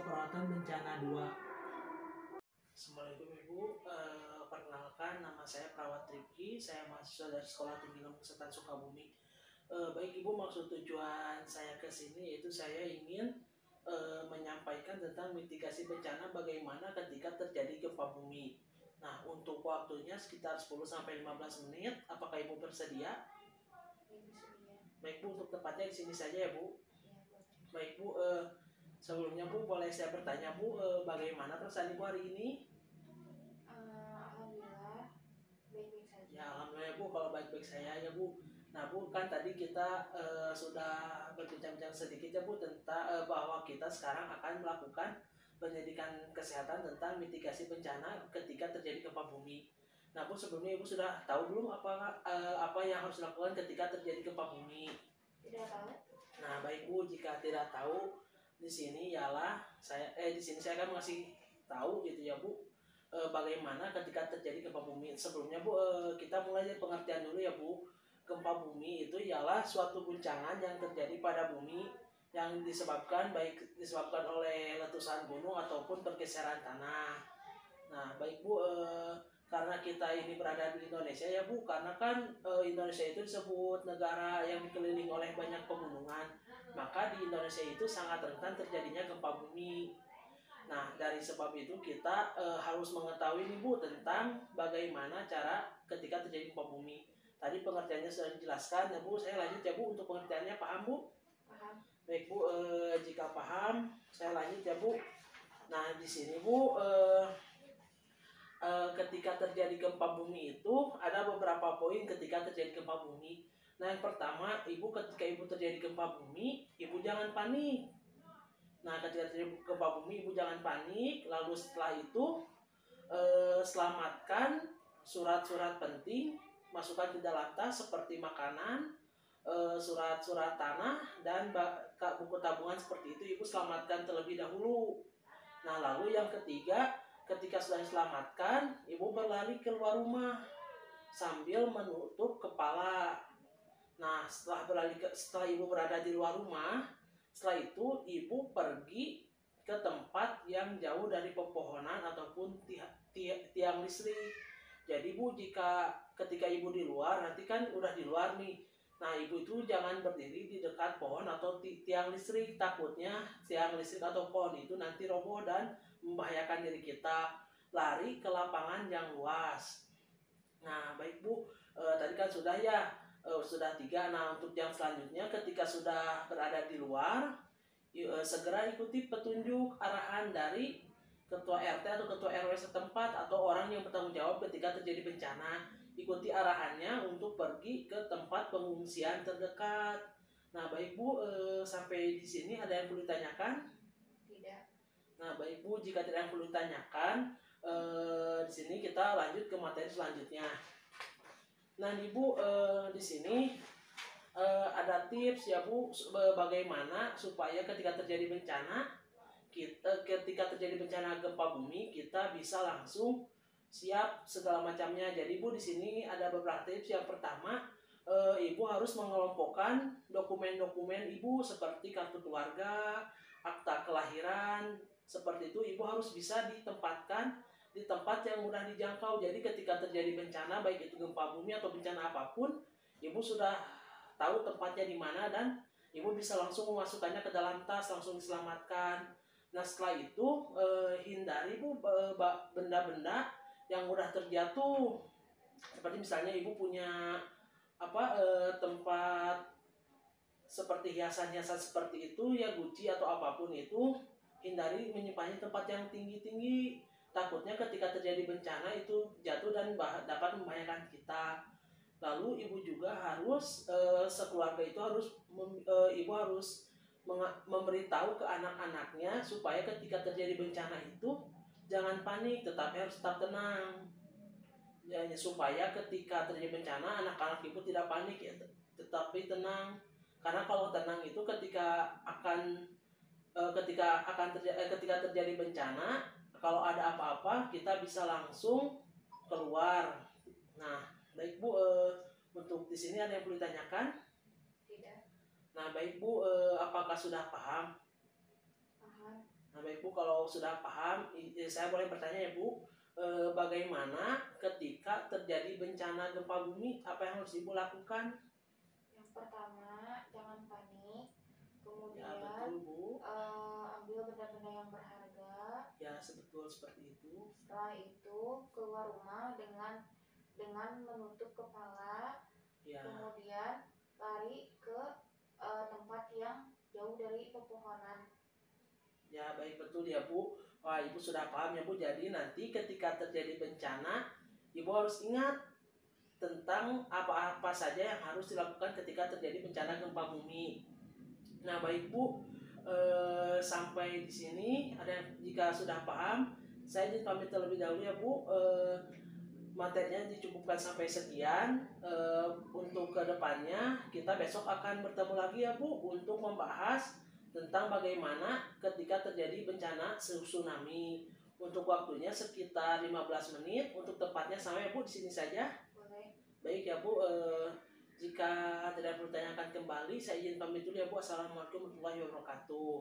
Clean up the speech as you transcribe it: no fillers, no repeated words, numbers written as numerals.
perawatan bencana 2. Assalamualaikum Ibu, perkenalkan nama saya Perawat Rifki, saya mahasiswa dari Sekolah Tinggi Ilmu Kesehatan Sukabumi. Baik Ibu, maksud tujuan saya ke sini yaitu saya ingin menyampaikan tentang mitigasi bencana bagaimana ketika terjadi gempa bumi. Nah, untuk waktunya sekitar 10-15 menit, apakah Ibu bersedia? Baik Bu, untuk tepatnya di sini saja ya Bu. Baik Bu, sebelumnya Bu, boleh saya bertanya Bu, bagaimana perasaan Ibu hari ini? Alhamdulillah baik-baik saja. Ya alhamdulillah Bu, kalau baik-baik saya ya Bu. Nah Bu, kan tadi kita sudah berbincang-bincang sedikit ya Bu tentang bahwa kita sekarang akan melakukan pendidikan kesehatan tentang mitigasi bencana ketika terjadi gempa bumi. Nah Bu, sebelumnya Ibu sudah tahu belum apa yang harus dilakukan ketika terjadi gempa bumi? Tidak tahu. Nah baik Bu, jika tidak tahu di sini ialah di sini saya akan mengasih tahu gitu ya Bu, bagaimana ketika terjadi gempa bumi. Sebelumnya Bu, kita mulai dari pengertian dulu ya Bu. Gempa bumi itu ialah suatu guncangan yang terjadi pada bumi yang disebabkan oleh letusan gunung ataupun pergeseran tanah. Nah baik Bu, karena kita ini berada di Indonesia ya Bu, karena kan Indonesia itu disebut negara yang dikelilingi oleh banyak pegunungan, maka di Indonesia itu sangat rentan terjadinya gempa bumi. Nah, dari sebab itu kita harus mengetahui nih Bu tentang bagaimana cara ketika terjadi gempa bumi. Tadi pengertiannya sudah dijelaskan ya Bu, saya lanjut ya Bu untuk pengertiannya, paham Bu? Paham. Baik Bu, jika paham, saya lanjut ya Bu. Nah, di sini Bu, ketika terjadi gempa bumi itu ada beberapa poin ketika terjadi gempa bumi. Nah, yang pertama, ketika Ibu terjadi gempa bumi, Ibu jangan panik. Nah, ketika terjadi gempa bumi, Ibu jangan panik. Lalu setelah itu, selamatkan surat-surat penting, masukkan ke dalam tas seperti makanan, surat-surat tanah, dan buku tabungan seperti itu. Ibu selamatkan terlebih dahulu. Nah, lalu yang ketiga, ketika sudah diselamatkan, Ibu berlari keluar rumah sambil menutup kepala. Nah, setelah Ibu berada di luar rumah, setelah itu Ibu pergi ke tempat yang jauh dari pepohonan ataupun tiang listrik. Jadi Bu, ketika Ibu di luar, nanti kan udah di luar nih. Nah, Ibu itu jangan berdiri di dekat pohon atau tiang listrik. Takutnya tiang listrik atau pohon itu nanti roboh dan membahayakan diri kita. Lari ke lapangan yang luas. Nah, baik Bu, tadi kan sudah ya, sudah 3. Nah, untuk yang selanjutnya ketika sudah berada di luar, segera ikuti petunjuk arahan dari ketua RT atau ketua RW setempat atau orang yang bertanggung jawab ketika terjadi bencana. Ikuti arahannya untuk pergi ke tempat pengungsian terdekat. Nah, baik Bu, sampai di sini ada yang perlu ditanyakan? Tidak. Nah, baik Bu, jika tidak yang perlu ditanyakan, di sini kita lanjut ke materi selanjutnya. Nah, Ibu, di sini ada tips ya Bu, bagaimana supaya ketika terjadi bencana, ketika terjadi bencana gempa bumi, kita bisa langsung siap segala macamnya. Jadi Bu, di sini ada beberapa tips. Yang pertama, Ibu harus mengelompokkan dokumen-dokumen Ibu seperti kartu keluarga, akta kelahiran, seperti itu. Ibu harus bisa ditempatkan di tempat yang mudah dijangkau. Jadi ketika terjadi bencana, baik itu gempa bumi atau bencana apapun, Ibu sudah tahu tempatnya di mana dan Ibu bisa langsung memasukkannya ke dalam tas, langsung diselamatkan. Nah, setelah itu hindari Bu benda-benda yang mudah terjatuh. Seperti misalnya Ibu punya tempat seperti hiasan-hiasan seperti itu ya, guci atau apapun itu, hindari menyimpannya tempat yang tinggi-tinggi. Takutnya ketika terjadi bencana itu jatuh dan dapat membahayakan kita. Lalu Ibu juga harus sekeluarga itu Ibu harus memberitahu ke anak-anaknya supaya ketika terjadi bencana itu jangan panik, tetapi harus tetap tenang. Ya, supaya ketika terjadi bencana anak-anak Ibu tidak panik ya, tetapi tenang. Karena kalau tenang itu ketika terjadi bencana, kalau ada apa-apa kita bisa langsung keluar. Nah, baik Bu, untuk di sini ada yang perlu ditanyakan? Tidak. Nah, baik Bu, apakah sudah paham? Paham. Nah baik Bu, kalau sudah paham, saya boleh bertanya ya Bu, bagaimana ketika terjadi bencana gempa bumi, apa yang harus Ibu lakukan? Yang pertama, jangan panik. Ya Kemudian betul Bu, ambil benda-benda yang berharga. ya betul seperti itu. Setelah itu keluar rumah dengan menutup kepala. Ya, Kemudian lari ke tempat yang jauh dari pepohonan. ya baik betul ya Bu. Wah Ibu sudah paham ya Bu. Jadi nanti ketika terjadi bencana, Ibu harus ingat tentang apa-apa saja yang harus dilakukan ketika terjadi bencana gempa bumi. Nah baik Bu, sampai di sini jika sudah paham, saya izin pamit terlebih dahulu ya Bu. Materinya dicukupkan sampai sekian. Untuk kedepannya kita besok akan bertemu lagi ya Bu untuk membahas tentang bagaimana ketika terjadi bencana tsunami. Untuk waktunya sekitar 15 menit, untuk tempatnya sama ya Bu, di sini saja. Boleh. Baik ya Bu, jika tidak perlu ditanyakan kembali, saya izin pamit dulu ya Bu. Assalamualaikum warahmatullahi wabarakatuh.